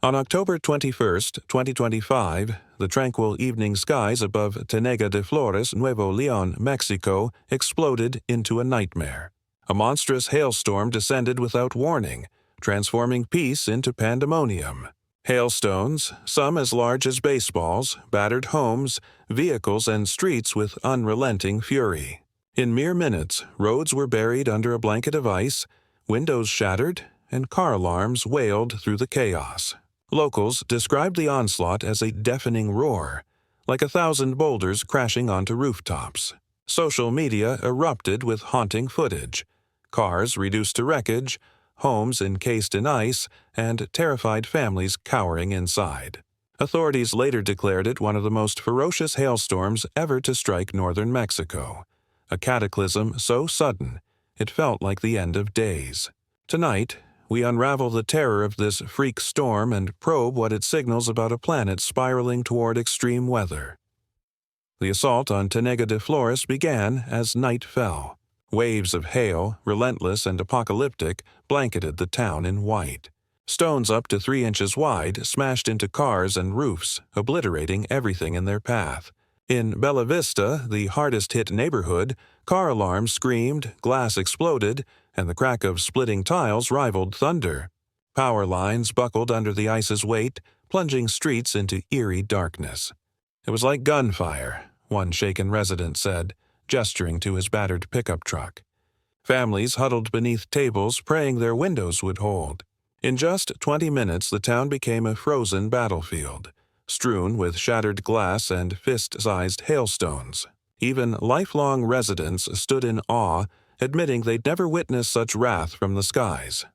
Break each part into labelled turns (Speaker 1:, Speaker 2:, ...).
Speaker 1: On October 21, 2025, the tranquil evening skies above Tenega de Flores, Nuevo León, Mexico, exploded into a nightmare. A monstrous hailstorm descended without warning, transforming peace into pandemonium. Hailstones, some as large as baseballs, battered homes, vehicles, and streets with unrelenting fury. In mere minutes, roads were buried under a blanket of ice, windows shattered, and car alarms wailed through the chaos. Locals described the onslaught as a deafening roar, like 1,000 boulders crashing onto rooftops. Social media erupted with haunting footage: cars reduced to wreckage, homes encased in ice, and terrified families cowering inside. Authorities later declared it one of the most ferocious hailstorms ever to strike northern Mexico, a cataclysm so sudden it felt like the end of days. Tonight, we unravel the terror of this freak storm and probe what it signals about a planet spiraling toward extreme weather. The assault on Tenega de Flores began as night fell. Waves of hail, relentless and apocalyptic, blanketed the town in white. Stones up to 3 inches wide smashed into cars and roofs, obliterating everything in their path. In Bella Vista, the hardest-hit neighborhood, car alarms screamed, glass exploded, and the crack of splitting tiles rivaled thunder. Power lines buckled under the ice's weight, plunging streets into eerie darkness. It was like gunfire, one shaken resident said, gesturing to his battered pickup truck. Families huddled beneath tables, praying their windows would hold. In just 20 minutes, the town became a frozen battlefield, strewn with shattered glass and fist-sized hailstones. Even lifelong residents stood in awe, admitting they'd never witnessed such wrath from the skies.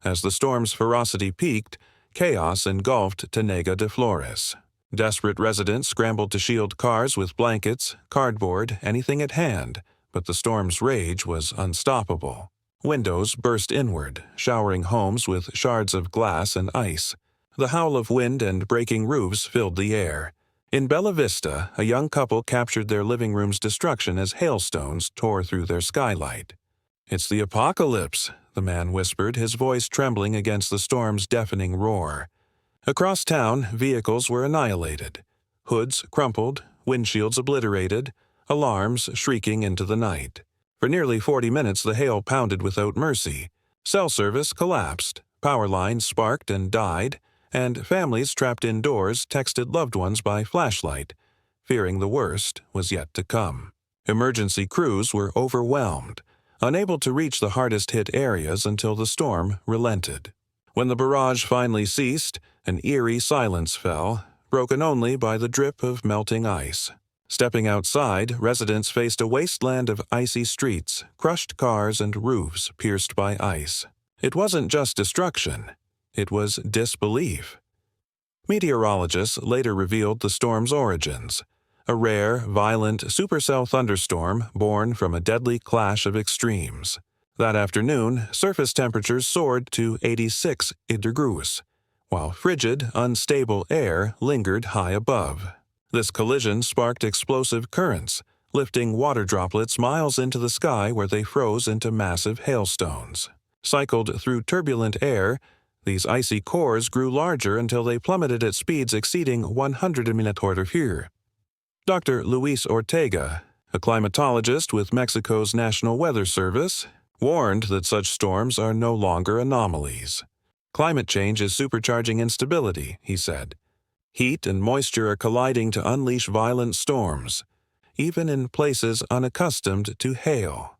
Speaker 1: As the storm's ferocity peaked, chaos engulfed Tenega de Flores. Desperate residents scrambled to shield cars with blankets, cardboard, anything at hand, but the storm's rage was unstoppable. Windows burst inward, showering homes with shards of glass and ice. The howl of wind and breaking roofs filled the air. In Bella Vista, a young couple captured their living room's destruction as hailstones tore through their skylight. "It's the apocalypse," the man whispered, his voice trembling against the storm's deafening roar. Across town, vehicles were annihilated. Hoods crumpled, windshields obliterated, alarms shrieking into the night. For nearly 40 minutes, the hail pounded without mercy. Cell service collapsed, power lines sparked and died, and families trapped indoors texted loved ones by flashlight, fearing the worst was yet to come. Emergency crews were overwhelmed, unable to reach the hardest-hit areas until the storm relented. When the barrage finally ceased, an eerie silence fell, broken only by the drip of melting ice. Stepping outside, residents faced a wasteland of icy streets, crushed cars, and roofs pierced by ice. It wasn't just destruction. It was disbelief. Meteorologists later revealed the storm's origins: a rare, violent supercell thunderstorm born from a deadly clash of extremes. That afternoon, surface temperatures soared to 86 degrees, while frigid, unstable air lingered high above. This collision sparked explosive currents, lifting water droplets miles into the sky where they froze into massive hailstones. Cycled through turbulent air, these icy cores grew larger until they plummeted at speeds exceeding 100 km/h. Dr. Luis Ortega, a climatologist with Mexico's National Weather Service, warned that such storms are no longer anomalies. "Climate change is supercharging instability," he said. "Heat and moisture are colliding to unleash violent storms, even in places unaccustomed to hail."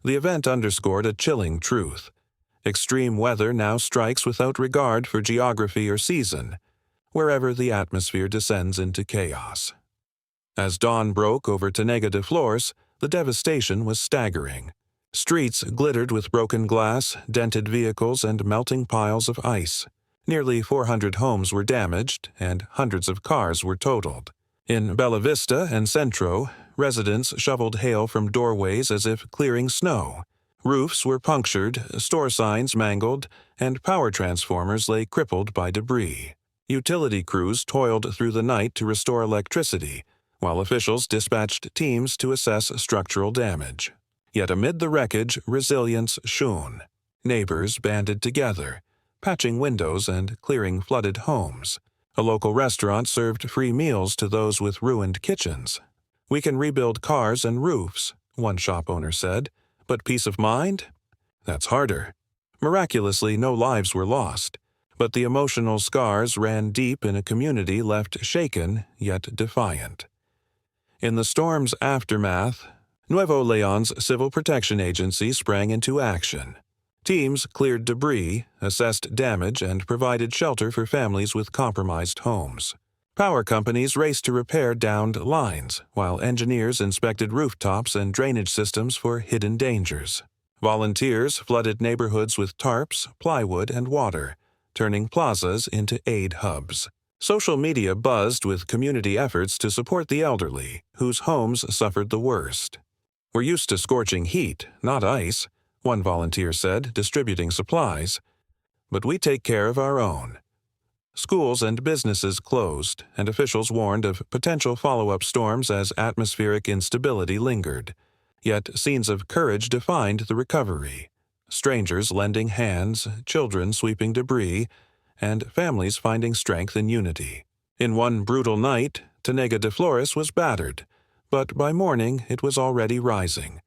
Speaker 1: The event underscored a chilling truth. Extreme weather now strikes without regard for geography or season, wherever the atmosphere descends into chaos. As dawn broke over Tenega de Flores, the devastation was staggering. Streets glittered with broken glass, dented vehicles, and melting piles of ice. Nearly 400 homes were damaged, and hundreds of cars were totaled. In Bella Vista and Centro, residents shoveled hail from doorways as if clearing snow. Roofs were punctured, store signs mangled, and power transformers lay crippled by debris. Utility crews toiled through the night to restore electricity, while officials dispatched teams to assess structural damage. Yet amid the wreckage, resilience shone. Neighbors banded together, patching windows and clearing flooded homes. A local restaurant served free meals to those with ruined kitchens. "We can rebuild cars and roofs," one shop owner said, "but peace of mind? That's harder." Miraculously, no lives were lost, but the emotional scars ran deep in a community left shaken yet defiant. In the storm's aftermath, Nuevo Leon's Civil Protection Agency sprang into action. Teams cleared debris, assessed damage, and provided shelter for families with compromised homes. Power companies raced to repair downed lines, while engineers inspected rooftops and drainage systems for hidden dangers. Volunteers flooded neighborhoods with tarps, plywood, and water, turning plazas into aid hubs. Social media buzzed with community efforts to support the elderly, whose homes suffered the worst. "We're used to scorching heat, not ice," one volunteer said, distributing supplies. "But we take care of our own." Schools and businesses closed, and officials warned of potential follow-up storms as atmospheric instability lingered. Yet scenes of courage defined the recovery. Strangers lending hands, children sweeping debris, and families finding strength in unity. In one brutal night, Tenega de Flores was battered, but by morning it was already rising.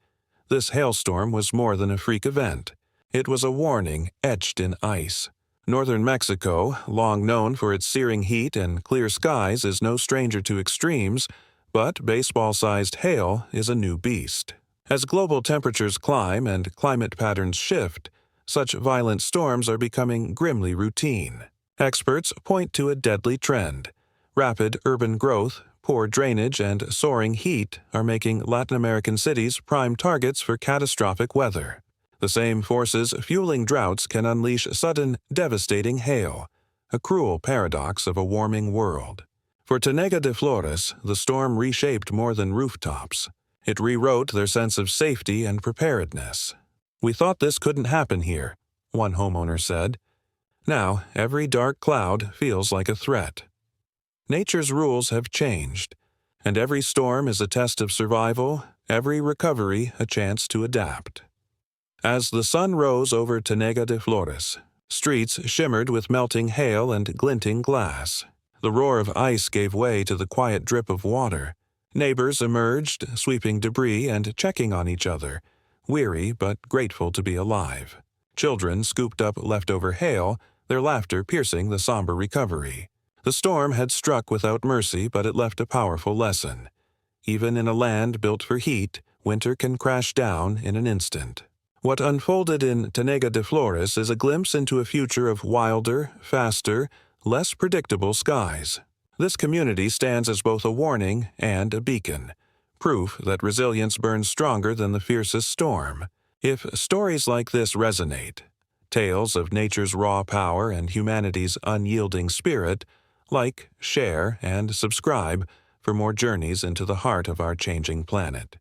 Speaker 1: This hailstorm was more than a freak event. It was a warning etched in ice. Northern Mexico, long known for its searing heat and clear skies, is no stranger to extremes, but baseball-sized hail is a new beast. As global temperatures climb and climate patterns shift, such violent storms are becoming grimly routine. Experts point to a deadly trend. Rapid urban growth, poor drainage, and soaring heat are making Latin American cities prime targets for catastrophic weather. The same forces fueling droughts can unleash sudden, devastating hail, a cruel paradox of a warming world. For Tenega de Flores, the storm reshaped more than rooftops. It rewrote their sense of safety and preparedness. "We thought this couldn't happen here," one homeowner said. "Now, every dark cloud feels like a threat." Nature's rules have changed, and every storm is a test of survival, every recovery a chance to adapt. As the sun rose over Tenega de Flores, streets shimmered with melting hail and glinting glass. The roar of ice gave way to the quiet drip of water. Neighbors emerged, sweeping debris and checking on each other, weary but grateful to be alive. Children scooped up leftover hail, their laughter piercing the somber recovery. The storm had struck without mercy, but it left a powerful lesson. Even in a land built for heat, winter can crash down in an instant. What unfolded in Tenega de Flores is a glimpse into a future of wilder, faster, less predictable skies. This community stands as both a warning and a beacon, proof that resilience burns stronger than the fiercest storm. If stories like this resonate, tales of nature's raw power and humanity's unyielding spirit, like, share, and subscribe for more journeys into the heart of our changing planet.